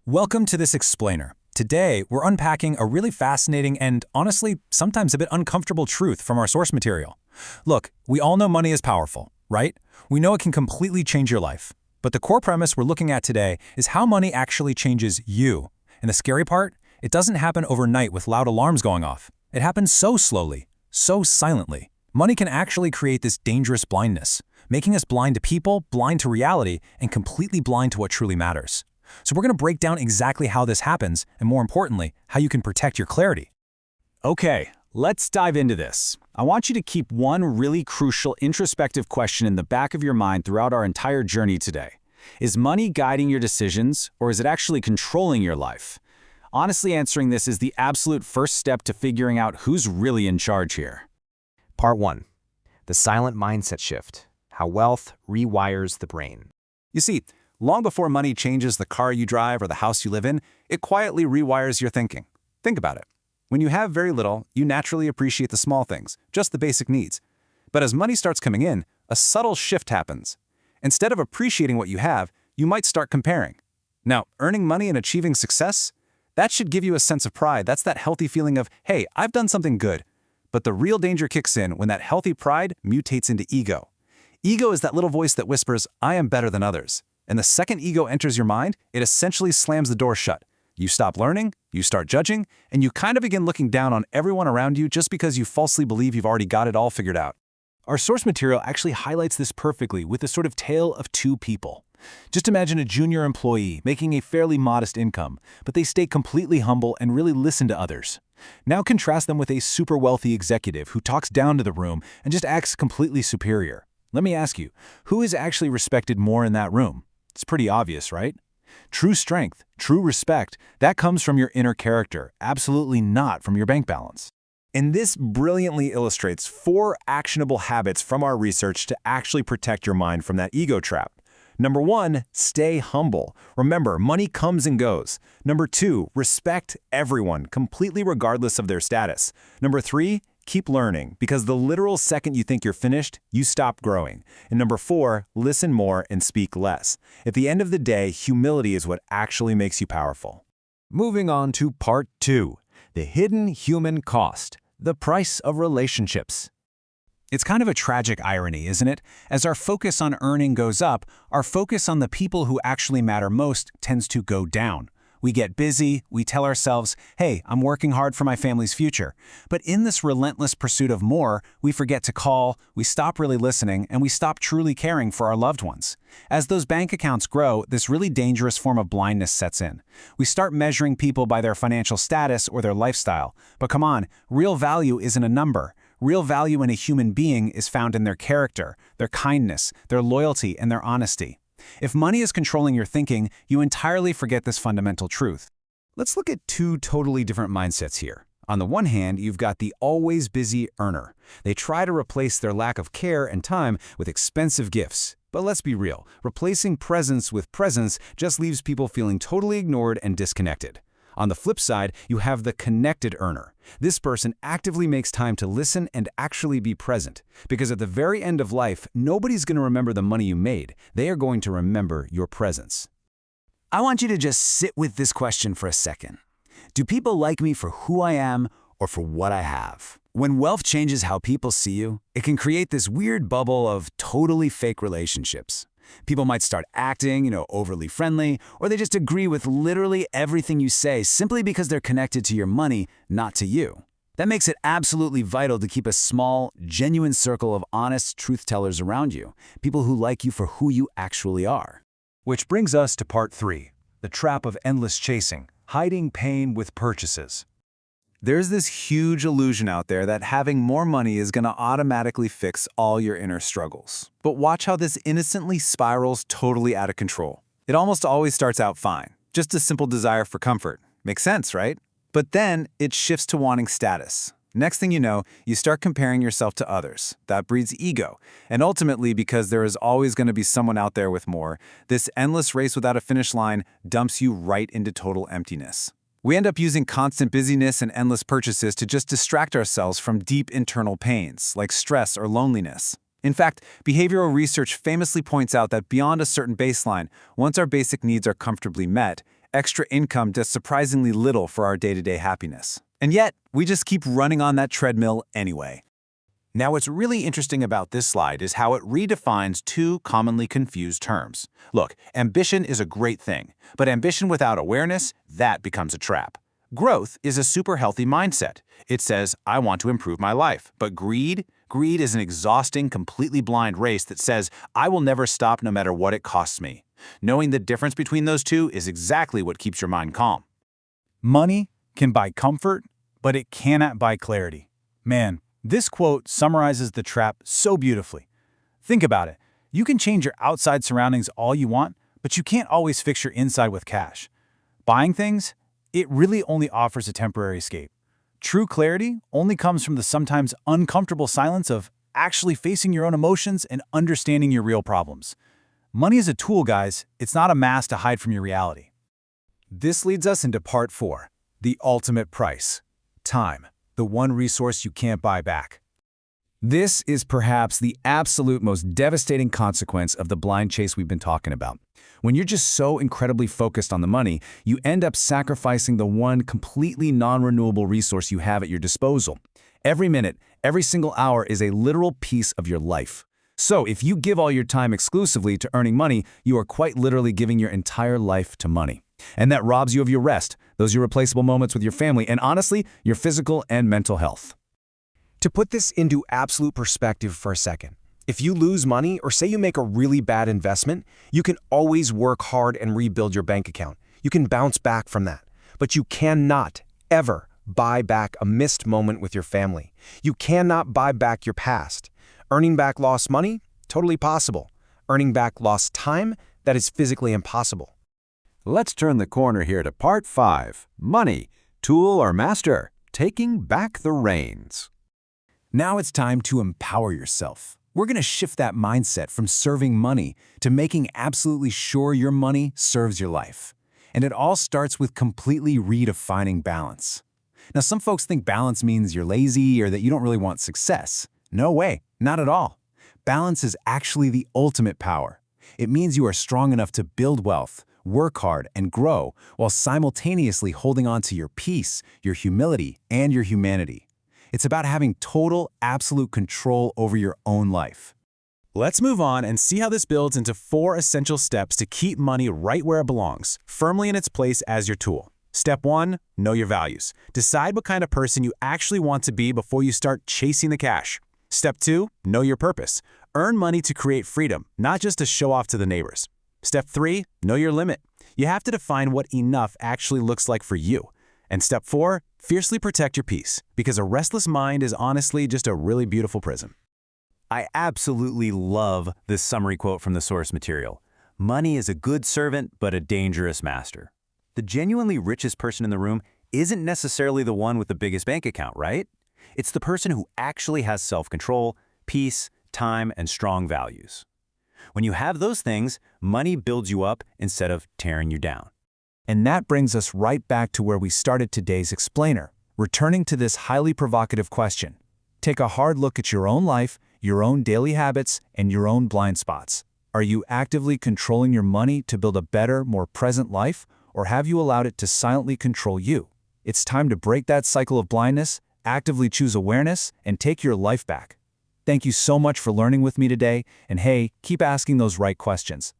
Welcome to this explainer. Today, we're unpacking a really fascinating and, honestly, sometimes a bit uncomfortable truth from our source material. Look, we all know money is powerful, right? We know it can completely change your life. But the core premise we're looking at today is how money actually changes you. And the scary part? It doesn't happen overnight with loud alarms going off. It happens so slowly, so silently. Money can actually create this dangerous blindness, making us blind to people, blind to reality, and completely blind to what truly matters. So we're going to break down exactly how this happens, and more importantly, how you can protect your clarity. Okay, let's dive into this. I want you to keep one really crucial introspective question in the back of your mind throughout our entire journey today. Is money guiding your decisions, or is it actually controlling your life? Honestly, answering this is the absolute first step to figuring out who's really in charge here. Part 1. The silent mindset shift. How wealth rewires the brain. You see, long before money changes the car you drive or the house you live in, it quietly rewires your thinking. Think about it. When you have very little, you naturally appreciate the small things, just the basic needs. But as money starts coming in, a subtle shift happens. Instead of appreciating what you have, you might start comparing. Now, earning money and achieving success? That should give you a sense of pride. That's that healthy feeling of, hey, I've done something good. But the real danger kicks in when that healthy pride mutates into ego. Ego is that little voice that whispers, I am better than others. And the second ego enters your mind, it essentially slams the door shut. You stop learning, you start judging, and you kind of begin looking down on everyone around you just because you falsely believe you've already got it all figured out. Our source material actually highlights this perfectly with a sort of tale of two people. Just imagine a junior employee making a fairly modest income, but they stay completely humble and really listen to others. Now contrast them with a super wealthy executive who talks down to the room and just acts completely superior. Let me ask you, who is actually respected more in that room? It's pretty obvious, right? True strength, true respect, that comes from your inner character, absolutely not from your bank balance. And this brilliantly illustrates 4 actionable habits from our research to actually protect your mind from that ego trap. Number 1, stay humble. Remember, money comes and goes. Number 2, respect everyone, completely regardless of their status. Number 3, keep learning, because the literal second you think you're finished, you stop growing. And number 4, listen more and speak less. At the end of the day, humility is what actually makes you powerful. Moving on to part 2, the hidden human cost, the price of relationships. It's kind of a tragic irony, isn't it? As our focus on earning goes up, our focus on the people who actually matter most tends to go down. We get busy, we tell ourselves, hey, I'm working hard for my family's future. But in this relentless pursuit of more, we forget to call, we stop really listening, and we stop truly caring for our loved ones. As those bank accounts grow, this really dangerous form of blindness sets in. We start measuring people by their financial status or their lifestyle. But come on, real value isn't a number. Real value in a human being is found in their character, their kindness, their loyalty, and their honesty. If money is controlling your thinking, you entirely forget this fundamental truth. Let's look at 2 totally different mindsets here. On the one hand, you've got the always busy earner. They try to replace their lack of care and time with expensive gifts. But let's be real, replacing presence with presence just leaves people feeling totally ignored and disconnected. On the flip side, you have the connected earner. This person actively makes time to listen and actually be present. Because at the very end of life, nobody's going to remember the money you made. They are going to remember your presence. I want you to just sit with this question for a second. Do people like me for who I am or for what I have? When wealth changes how people see you, it can create this weird bubble of totally fake relationships. People might start acting, overly friendly, or they just agree with literally everything you say simply because they're connected to your money, not to you. That makes it absolutely vital to keep a small, genuine circle of honest truth tellers around you, people who like you for who you actually are. Which brings us to part 3, the trap of endless chasing, hiding pain with purchases. There's this huge illusion out there that having more money is going to automatically fix all your inner struggles. But watch how this innocently spirals totally out of control. It almost always starts out fine, just a simple desire for comfort. Makes sense, right? But then it shifts to wanting status. Next thing you know, you start comparing yourself to others. That breeds ego. And ultimately, because there is always going to be someone out there with more, this endless race without a finish line dumps you right into total emptiness. We end up using constant busyness and endless purchases to just distract ourselves from deep internal pains, like stress or loneliness. In fact, behavioral research famously points out that beyond a certain baseline, once our basic needs are comfortably met, extra income does surprisingly little for our day-to-day happiness. And yet, we just keep running on that treadmill anyway. Now, what's really interesting about this slide is how it redefines two commonly confused terms. Look, ambition is a great thing, but ambition without awareness, that becomes a trap. Growth is a super healthy mindset. It says, I want to improve my life. But greed is an exhausting, completely blind race that says, I will never stop no matter what it costs me. Knowing the difference between those two is exactly what keeps your mind calm. Money can buy comfort, but it cannot buy clarity. Man, this quote summarizes the trap so beautifully. Think about it. You can change your outside surroundings all you want, but you can't always fix your inside with cash. Buying things, it really only offers a temporary escape. True clarity only comes from the sometimes uncomfortable silence of actually facing your own emotions and understanding your real problems. Money is a tool, guys. It's not a mask to hide from your reality. This leads us into part 4, the ultimate price. Time, the one resource you can't buy back. This is perhaps the absolute most devastating consequence of the blind chase we've been talking about. When you're just so incredibly focused on the money, you end up sacrificing the one completely non-renewable resource you have at your disposal. Every minute, every single hour is a literal piece of your life. So if you give all your time exclusively to earning money, you are quite literally giving your entire life to money. And that robs you of your rest, those irreplaceable moments with your family, and honestly, your physical and mental health. To put this into absolute perspective for a second, if you lose money or say you make a really bad investment, you can always work hard and rebuild your bank account. You can bounce back from that. But you cannot, ever, buy back a missed moment with your family. You cannot buy back your past. Earning back lost money? Totally possible. Earning back lost time? That is physically impossible. Let's turn the corner here to part 5, money, tool or master, taking back the reins. Now it's time to empower yourself. We're going to shift that mindset from serving money to making absolutely sure your money serves your life. And it all starts with completely redefining balance. Now, some folks think balance means you're lazy or that you don't really want success. No way, not at all. Balance is actually the ultimate power. It means you are strong enough to build wealth, work hard, and grow while simultaneously holding on to your peace, your humility, and your humanity. It's about having total, absolute control over your own life. Let's move on and see how this builds into 4 essential steps to keep money right where it belongs, firmly in its place as your tool. Step 1, know your values. Decide what kind of person you actually want to be before you start chasing the cash. Step 2, know your purpose. Earn money to create freedom, not just to show off to the neighbors. Step 3, know your limit. You have to define what enough actually looks like for you. And step 4, fiercely protect your peace, because a restless mind is honestly just a really beautiful prison. I absolutely love this summary quote from the source material. Money is a good servant, but a dangerous master. The genuinely richest person in the room isn't necessarily the one with the biggest bank account, right? It's the person who actually has self-control, peace, time, and strong values. When you have those things, money builds you up instead of tearing you down. And that brings us right back to where we started today's explainer, returning to this highly provocative question. Take a hard look at your own life, your own daily habits, and your own blind spots. Are you actively controlling your money to build a better, more present life, or have you allowed it to silently control you? It's time to break that cycle of blindness, actively choose awareness, and take your life back. Thank you so much for learning with me today, and hey, keep asking those right questions.